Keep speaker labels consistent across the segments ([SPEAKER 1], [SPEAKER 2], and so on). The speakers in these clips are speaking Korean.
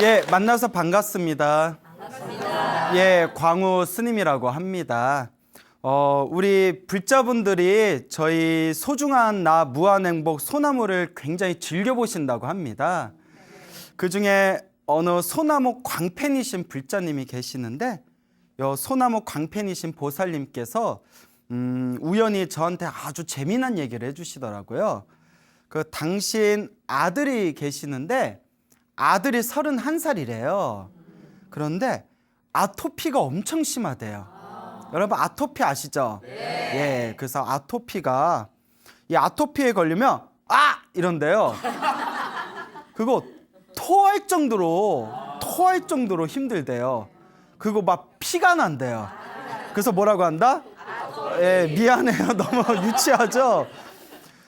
[SPEAKER 1] 예, 만나서 반갑습니다. 예, 광우 스님이라고 합니다. 우리 불자분들이 저희 소중한 나 무한행복 소나무를 굉장히 즐겨보신다고 합니다. 그중에 어느 소나무 광팬이신 불자님이 계시는데 요 소나무 광팬이신 보살님께서 우연히 저한테 아주 재미난 얘기를 해주시더라고요. 그 당신 아들이 계시는데 아들이 31살이래요. 그런데 아토피가 엄청 심하대요. 여러분 아토피 아시죠? 예, 그래서 아토피가 이 아토피에 걸리면 이런데요. 그거 토할 정도로 힘들대요. 그리고 막 피가 난대요. 그래서 뭐라고 한다? 예, 미안해요. 너무 유치하죠?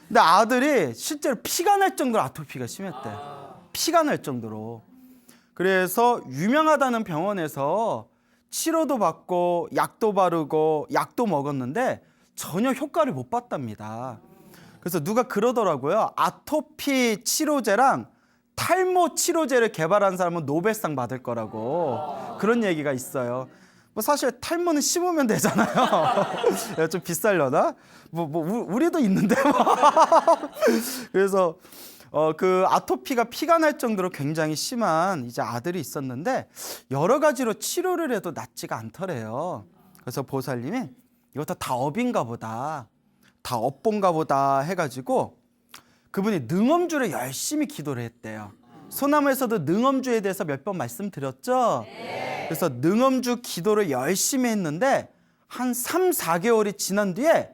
[SPEAKER 1] 근데 아들이 실제로 피가 날 정도로 아토피가 심했대요. 피가 날 정도로. 그래서 유명하다는 병원에서 치료도 받고 약도 바르고 약도 먹었는데 전혀 효과를 못 봤답니다. 그래서 누가 그러더라고요. 아토피 치료제랑 탈모 치료제를 개발한 사람은 노벨상 받을 거라고 그런 얘기가 있어요. 뭐 사실 탈모는 심으면 되잖아요. 좀 비싸려나? 우리도 있는데. 그래서 그 아토피가 피가 날 정도로 굉장히 심한 이제 아들이 있었는데 여러 가지로 치료를 해도 낫지가 않더래요. 그래서 보살님이 이것도 다 업인가 보다, 다 업본가 보다 해가지고 그분이 능엄주를 열심히 기도를 했대요. 소나무에서도 능엄주에 대해서 몇 번 말씀드렸죠? 그래서 능엄주 기도를 열심히 했는데 한 3, 4개월이 지난 뒤에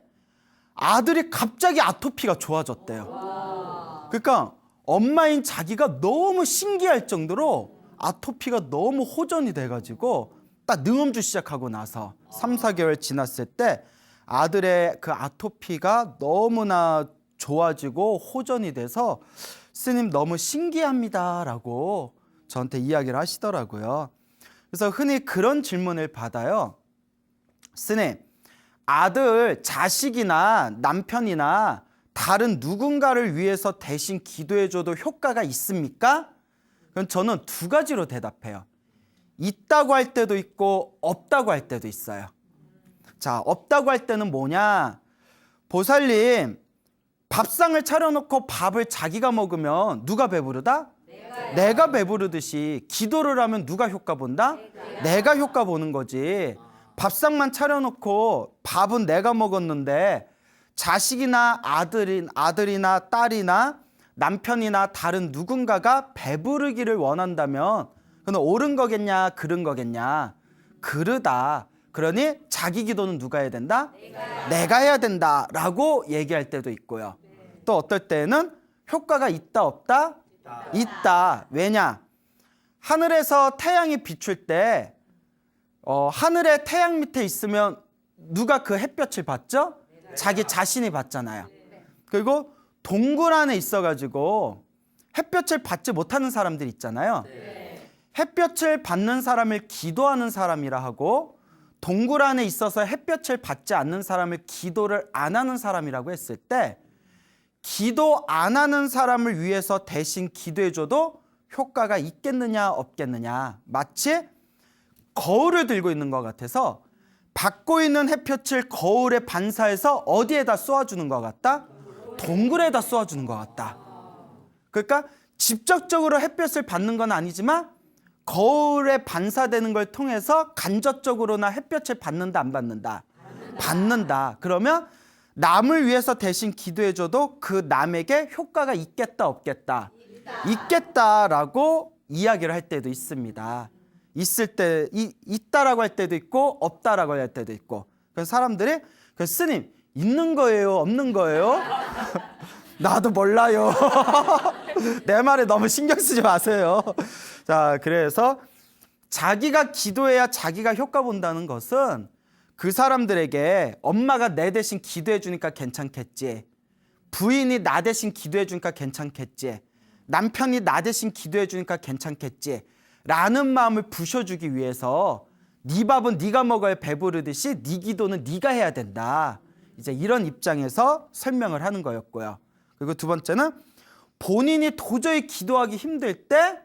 [SPEAKER 1] 아들이 갑자기 아토피가 좋아졌대요. 그러니까 엄마인 자기가 너무 신기할 정도로 아토피가 너무 호전이 돼가지고 딱 능엄주 시작하고 나서 3, 4개월 지났을 때 아들의 그 아토피가 너무나 좋아지고 호전이 돼서 스님 너무 신기합니다 라고 저한테 이야기를 하시더라고요. 그래서 흔히 그런 질문을 받아요. 스님, 아들, 자식이나 남편이나 다른 누군가를 위해서 대신 기도해줘도 효과가 있습니까? 그럼 저는 두 가지로 대답해요. 있다고 할 때도 있고 없다고 할 때도 있어요. 자, 없다고 할 때는 뭐냐? 보살님, 밥상을 차려놓고 밥을 자기가 먹으면 누가 배부르다? 내가 배부르듯이 기도를 하면 누가 효과 본다? 내가 효과 보는 거지. 밥상만 차려놓고 밥은 내가 먹었는데 자식이나 아들이나 딸이나 남편이나 다른 누군가가 배부르기를 원한다면 그건 옳은 거겠냐, 그른 거겠냐? 그르다. 그러니 자기 기도는 누가 해야 된다? 내가 해야 된다라고 얘기할 때도 있고요. 또 어떨 때는 효과가 있다, 없다? 있다. 왜냐? 하늘에서 태양이 비출 때 하늘에 태양 밑에 있으면 누가 그 햇볕을 받죠? 자기 자신이 받잖아요. 그리고 동굴 안에 있어가지고 햇볕을 받지 못하는 사람들 있잖아요. 햇볕을 받는 사람을 기도하는 사람이라 하고 동굴 안에 있어서 햇볕을 받지 않는 사람을 기도를 안 하는 사람이라고 했을 때 기도 안 하는 사람을 위해서 대신 기도해줘도 효과가 있겠느냐 없겠느냐. 마치 거울을 들고 있는 것 같아서 받고 있는 햇볕을 거울에 반사해서 어디에다 쏘아주는 것 같다? 동굴에다 쏘아주는 것 같다. 그러니까 직접적으로 햇볕을 받는 건 아니지만 거울에 반사되는 걸 통해서 간접적으로나 햇볕을 받는다 안 받는다? 받는다. 그러면 남을 위해서 대신 기도해줘도 그 남에게 효과가 있겠다 없겠다? 있겠다라고 이야기를 할 때도 있습니다. 있을 때 있다라고 할 때도 있고 없다라고 할 때도 있고. 그래서 사람들이 스님 있는 거예요 없는 거예요? 나도 몰라요. 내 말에 너무 신경 쓰지 마세요. 자, 그래서 자기가 기도해야 자기가 효과 본다는 것은 그 사람들에게 엄마가 내 대신 기도해 주니까 괜찮겠지, 부인이 나 대신 기도해 주니까 괜찮겠지, 남편이 나 대신 기도해 주니까 괜찮겠지 라는 마음을 부셔주기 위해서 네 밥은 네가 먹어야 배부르듯이 네 기도는 네가 해야 된다. 이제 이런 입장에서 설명을 하는 거였고요. 그리고 두 번째는 본인이 도저히 기도하기 힘들 때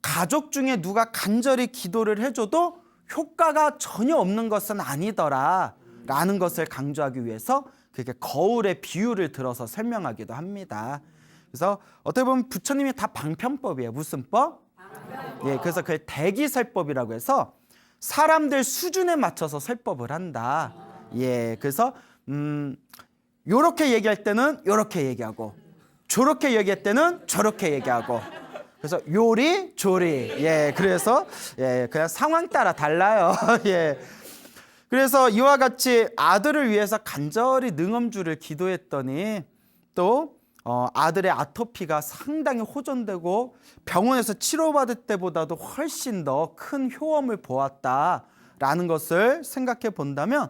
[SPEAKER 1] 가족 중에 누가 간절히 기도를 해줘도 효과가 전혀 없는 것은 아니더라 라는 것을 강조하기 위해서 그게 거울의 비유를 들어서 설명하기도 합니다. 그래서 어떻게 보면 부처님이 다 방편법이에요. 무슨 법? 예, 그래서 그걸 대기설법이라고 해서 사람들 수준에 맞춰서 설법을 한다. 예, 그래서 요렇게 얘기할 때는 요렇게 얘기하고 저렇게 얘기할 때는 저렇게 얘기하고 그래서 요리 조리 예 그래서 예 그냥 상황 따라 달라요. 예 그래서 이와 같이 아들을 위해서 간절히 능엄주를 기도했더니 또 아들의 아토피가 상당히 호전되고 병원에서 치료받을 때보다도 훨씬 더 큰 효험을 보았다라는 것을 생각해 본다면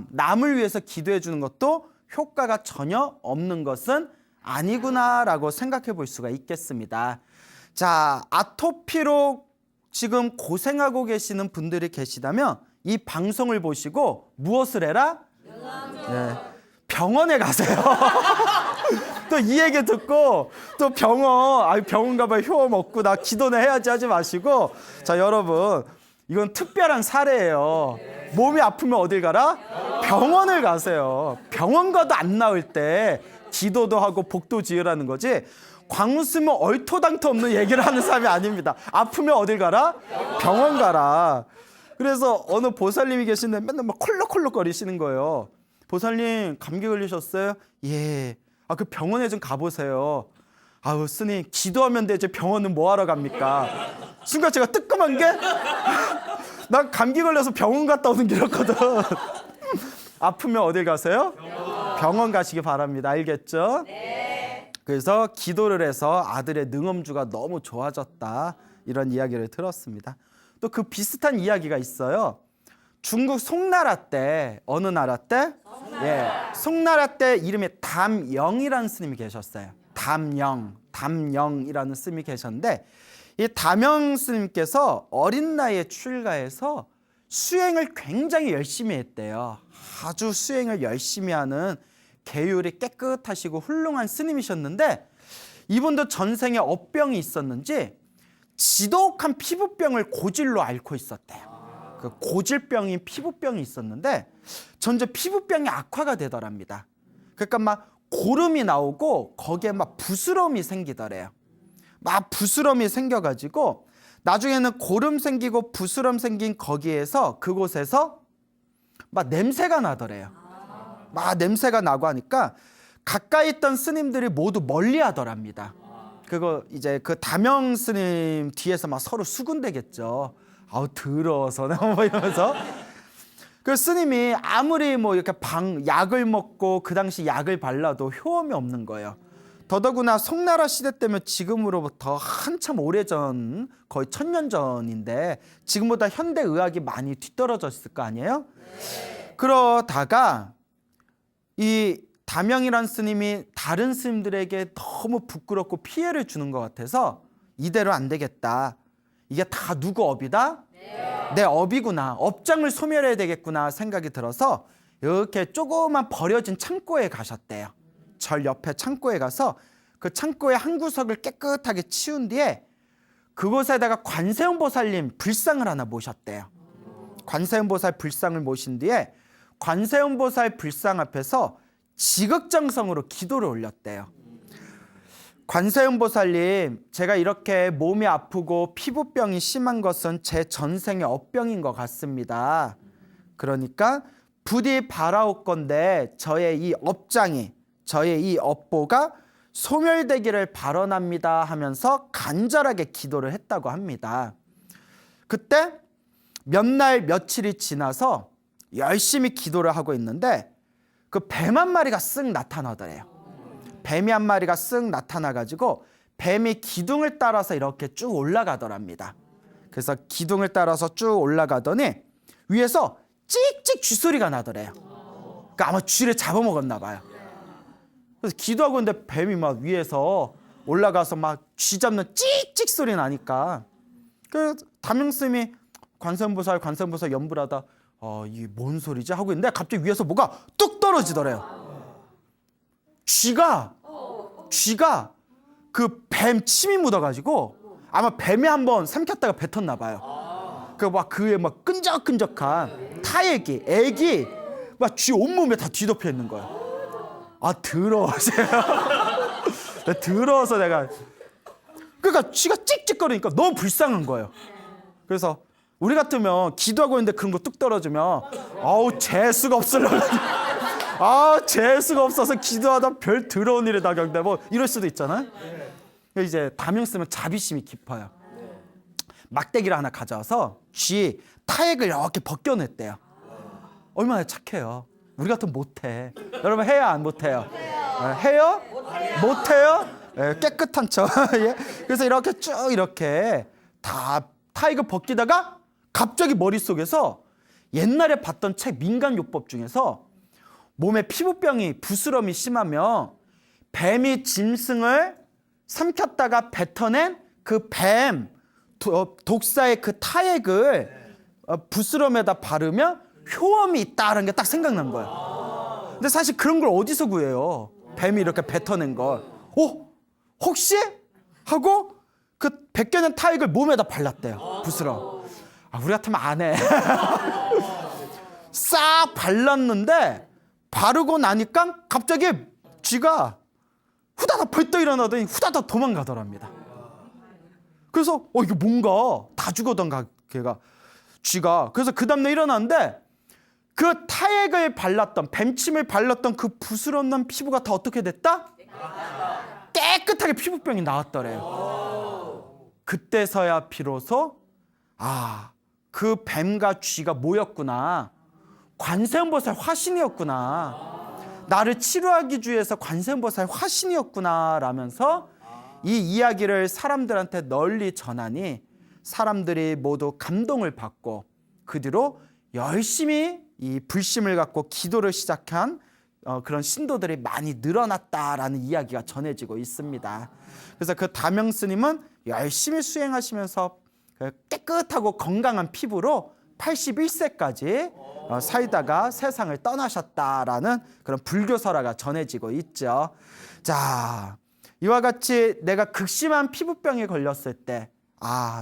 [SPEAKER 1] 남을 위해서 기도해 주는 것도 효과가 전혀 없는 것은 아니구나라고 생각해 볼 수가 있겠습니다. 자, 아토피로 지금 고생하고 계시는 분들이 계시다면 이 방송을 보시고 무엇을 해라? 네, 병원에 가세요. 또 이 얘기 듣고 또 병원 가봐야 효험 없고 나 기도나 해야지 하지 마시고 자 여러분 이건 특별한 사례예요. 몸이 아프면 어딜 가라? 병원을 가세요. 병원 가도 안 나을 때 기도도 하고 복도 지으라는 거지 광 웃으면 얼토당토 없는 얘기를 하는 사람이 아닙니다. 아프면 어딜 가라? 병원 가라. 그래서 어느 보살님이 계시는데 맨날 막 콜록콜록 거리시는 거예요. 보살님 감기 걸리셨어요? 예. 그 병원에 좀 가보세요. 아우 스님 기도하면 되지 병원은 뭐하러 갑니까? 순간 제가 뜨끔한 게 난 감기 걸려서 병원 갔다 오는 길이었거든. 아프면 어딜 가세요? 병원 가시기 바랍니다. 알겠죠? 네. 그래서 기도를 해서 아들의 능엄주가 너무 좋아졌다. 이런 이야기를 들었습니다. 또 그 비슷한 이야기가 있어요. 중국 송나라 때 어느 나라 때? 예, 송나라 때 이름이 담영이라는 스님이 계셨어요. 담영이라는 스님이 계셨는데 이 담영 스님께서 어린 나이에 출가해서 수행을 굉장히 열심히 했대요. 아주 수행을 열심히 하는 계율이 깨끗하시고 훌륭한 스님이셨는데 이분도 전생에 업병이 있었는지 지독한 피부병을 고질로 앓고 있었대요. 그 고질병인 피부병이 있었는데 점점 피부병이 악화가 되더랍니다. 그러니까 막 고름이 나오고 거기에 막 부스럼이 생기더래요. 막 부스럼이 생겨가지고 나중에는 고름 생기고 부스럼 생긴 거기에서 그곳에서 막 냄새가 나더래요. 막 냄새가 나고 하니까 가까이 있던 스님들이 모두 멀리하더랍니다. 그거 이제 그 담영 스님 뒤에서 막 서로 수군대겠죠. 아우 더러워서 뭐 이러면서 그 스님이 아무리 뭐 이렇게 약을 먹고 그 당시 약을 발라도 효험이 없는 거예요. 더더구나 송나라 시대 때면 지금으로부터 한참 오래전 거의 1000년 전인데 지금보다 현대 의학이 많이 뒤떨어져 있을 거 아니에요? 네. 그러다가 이 담영이란 스님이 다른 스님들에게 너무 부끄럽고 피해를 주는 것 같아서 이대로 안 되겠다. 이게 다 누구 업이다? 내 업이구나. 업장을 소멸해야 되겠구나 생각이 들어서 이렇게 조그만 버려진 창고에 가셨대요. 절 옆에 창고에 가서 그 창고의 한 구석을 깨끗하게 치운 뒤에 그곳에다가 관세음보살님 불상을 하나 모셨대요. 관세음보살 불상을 모신 뒤에 관세음보살 불상 앞에서 지극정성으로 기도를 올렸대요. 관세음보살님, 제가 이렇게 몸이 아프고 피부병이 심한 것은 제 전생의 업병인 것 같습니다. 그러니까 부디 바라옵건대 저의 이 업장이, 저의 이 업보가 소멸되기를 발언합니다 하면서 간절하게 기도를 했다고 합니다. 그때 몇 날 며칠이 지나서 열심히 기도를 하고 있는데 그 뱀 한 마리가 쓱 나타나더래요. 뱀이 한 마리가 쓱 나타나가지고 뱀이 기둥을 따라서 이렇게 쭉 올라가더랍니다. 그래서 기둥을 따라서 쭉 올라가더니 위에서 찍찍 쥐소리가 나더래요. 그러니까 아마 쥐를 잡아먹었나 봐요. 그래서 기도하고 있는데 뱀이 막 위에서 올라가서 막 쥐 잡는 찍찍 소리 나니까 그 담영스님이 관세음보살 연불하다 이게 뭔 소리지 하고 있는데 갑자기 위에서 뭐가 뚝 떨어지더래요. 쥐가 그 뱀 침이 묻어가지고 아마 뱀이 한번 삼켰다가 뱉었나 봐요. 그 막 그에 막 끈적끈적한 타액이 애기 막 쥐 온몸에 다 뒤덮여 있는 거예요. 아 더러워. 더러워서 내가 그러니까 쥐가 찍찍거리니까 너무 불쌍한 거예요. 그래서 우리 같으면 기도하고 있는데 그런 거 뚝 떨어지면 아우 재수가 없을라. 아 재수가 없어서 기도하다 별 더러운 일에 나경돼 뭐 이럴 수도 있잖아요. 이제 담임 쓰면 자비심이 깊어요. 막대기를 하나 가져와서 쥐 타액을 이렇게 벗겨냈대요. 얼마나 착해요. 우리 같으면 못해. 여러분 해야 안 못해요? 해요? 못해요? 깨끗한 척. 예? 그래서 이렇게 쭉 이렇게 다 타액을 벗기다가 갑자기 머릿속에서 옛날에 봤던 책 민간요법 중에서 몸에 피부병이 부스럼이 심하면 뱀이 짐승을 삼켰다가 뱉어낸 그 뱀 독사의 그 타액을 부스럼에다 바르면 효험이 있다라는 게 딱 생각난 거예요. 근데 사실 그런 걸 어디서 구해요? 뱀이 이렇게 뱉어낸 걸. 혹시? 하고 그 벗겨낸 타액을 몸에다 발랐대요. 부스럼. 우리 같으면 안 해. 싹 발랐는데 바르고 나니까 갑자기 쥐가 후다닥 벌떡 일어나더니 후다닥 도망가더랍니다. 그래서 이게 뭔가 다 죽어던 걔가 쥐가 그래서 그 다음날 일어났는데 그 타액을 발랐던 뱀침을 발랐던 그 부스럼난 피부가 다 어떻게 됐다? 깨끗하게 피부병이 나왔더래요. 그때서야 비로소 그 뱀과 쥐가 뭐였구나. 관세음보살 화신이었구나. 나를 치료하기 위해서 관세음보살 화신이었구나 라면서 이 이야기를 사람들한테 널리 전하니 사람들이 모두 감동을 받고 그 뒤로 열심히 이 불심을 갖고 기도를 시작한 그런 신도들이 많이 늘어났다라는 이야기가 전해지고 있습니다. 그래서 그 다명 스님은 열심히 수행하시면서 깨끗하고 건강한 피부로 81세까지 살다가 세상을 떠나셨다라는 그런 불교설화가 전해지고 있죠. 자, 이와 같이 내가 극심한 피부병에 걸렸을 때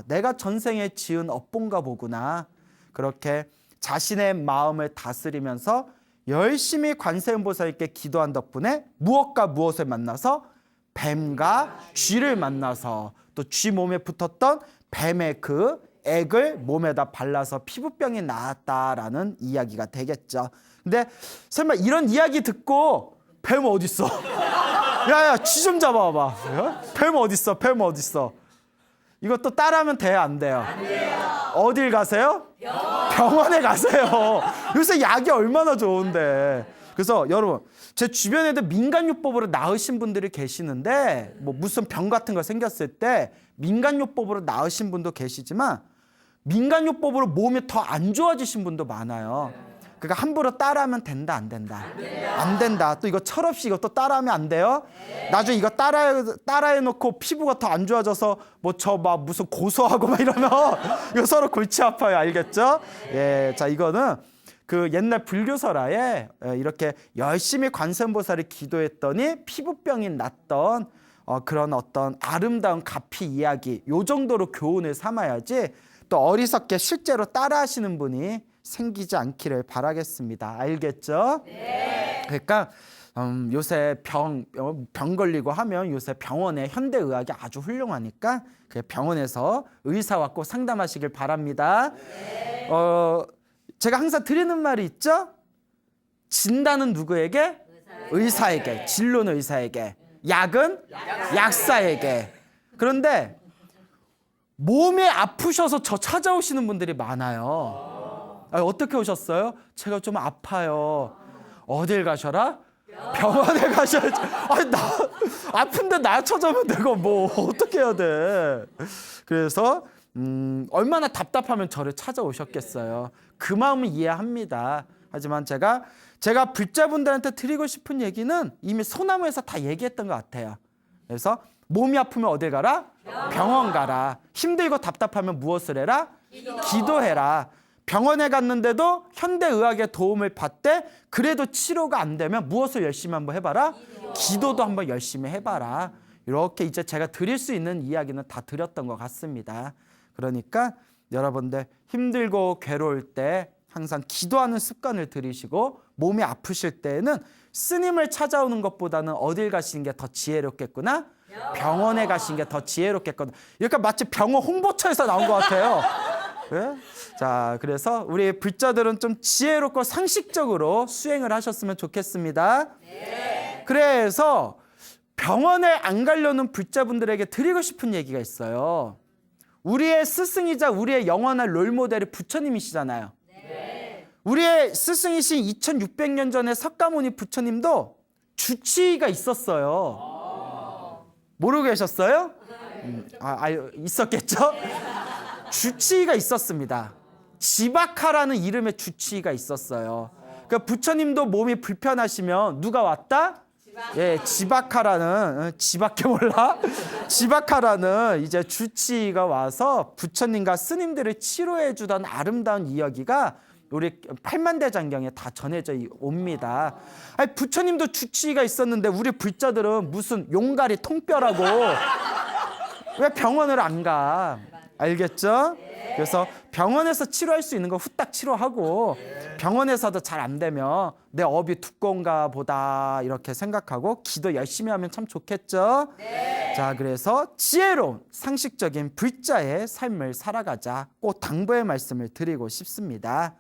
[SPEAKER 1] 내가 전생에 지은 업본가 보구나. 그렇게 자신의 마음을 다스리면서 열심히 관세음보살께 기도한 덕분에 무엇과 무엇을 만나서 뱀과 쥐를 만나서 또 쥐 몸에 붙었던 뱀의 그 액을 몸에다 발라서 피부병이 나았다라는 이야기가 되겠죠. 근데 설마 이런 이야기 듣고 뱀 어딨어? 야야 쥐 좀 잡아봐. 뱀 어딨어? 뱀 어딨어? 이것도 따라하면 돼요? 안 돼요? 안 돼요. 어딜 가세요? 병원에 가세요. 요새 약이 얼마나 좋은데. 그래서 여러분 제 주변에도 민간요법으로 나으신 분들이 계시는데 뭐 무슨 병 같은 거 생겼을 때 민간요법으로 나으신 분도 계시지만 민간요법으로 몸이 더 안 좋아지신 분도 많아요. 그러니까 함부로 따라하면 된다 안 된다? 안 된다. 또 이거 철없이 이것도 따라하면 안 돼요? 나중에 이거 따라해놓고 피부가 더 안 좋아져서 뭐 저 막 무슨 고소하고 막 이러면 이거 서로 골치 아파요. 알겠죠? 예, 자 이거는 그 옛날 불교설화에 이렇게 열심히 관세음보살을 기도했더니 피부병이 났던 그런 어떤 아름다운 가피 이야기 요 정도로 교훈을 삼아야지 또 어리석게 실제로 따라하시는 분이 생기지 않기를 바라겠습니다. 알겠죠? 네. 그러니까 요새 병 걸리고 하면 요새 병원에 현대의학이 아주 훌륭하니까 그 병원에서 의사와 꼭 상담하시길 바랍니다. 네. 제가 항상 드리는 말이 있죠? 진단은 누구에게? 의사에게. 진료는 의사에게. 약은 약사에게. 그런데 몸이 아프셔서 저 찾아오시는 분들이 많아요. 어떻게 오셨어요? 제가 좀 아파요. 어딜 가셔라? 병원에 가셔야지. 나 아픈데 나 찾아오면 내가 뭐 어떻게 해야 돼? 그래서 얼마나 답답하면 저를 찾아오셨겠어요. 그 마음은 이해합니다. 하지만 제가 불자분들한테 드리고 싶은 얘기는 이미 소나무에서 다 얘기했던 것 같아요. 그래서 몸이 아프면 어딜 가라? 병원 가라. 힘들고 답답하면 무엇을 해라? 기도해라. 병원에 갔는데도 현대의학의 도움을 받되 그래도 치료가 안 되면 무엇을 열심히 한번 해봐라? 기도도 한번 열심히 해봐라. 이렇게 이제 제가 드릴 수 있는 이야기는 다 드렸던 것 같습니다. 그러니까 여러분들 힘들고 괴로울 때 항상 기도하는 습관을 들이시고 몸이 아프실 때에는 스님을 찾아오는 것보다는 어딜 가시는 게 더 지혜롭겠구나? 병원에 가시는 게 더 지혜롭겠구나. 이렇게 마치 병원 홍보처에서 나온 것 같아요. 네? 자, 그래서 우리 불자들은 좀 지혜롭고 상식적으로 수행을 하셨으면 좋겠습니다. 네. 그래서 병원에 안 가려는 불자분들에게 드리고 싶은 얘기가 있어요. 우리의 스승이자 우리의 영원한 롤모델이 부처님이시잖아요. 네. 우리의 스승이신 2600년 전에 석가모니 부처님도 주치의가 있었어요. 모르고 계셨어요? 있었겠죠? 주치의가 있었습니다. 지박하라는 이름의 주치의가 있었어요. 그러니까 부처님도 몸이 불편하시면 누가 왔다? 지박하라는 지박해 몰라? 지박하라는 이제 주치의가 와서 부처님과 스님들을 치료해 주던 아름다운 이야기가 우리 팔만대장경에 다 전해져 옵니다. 아니, 부처님도 주치의가 있었는데 우리 불자들은 무슨 용가리 통뼈라고 왜 병원을 안 가? 알겠죠? 그래서 병원에서 치료할 수 있는 거 후딱 치료하고 병원에서도 잘 안 되면 내 업이 두꺼운가 보다 이렇게 생각하고 기도 열심히 하면 참 좋겠죠? 네. 자, 그래서 지혜로운 상식적인 불자의 삶을 살아가자 꼭 당부의 말씀을 드리고 싶습니다.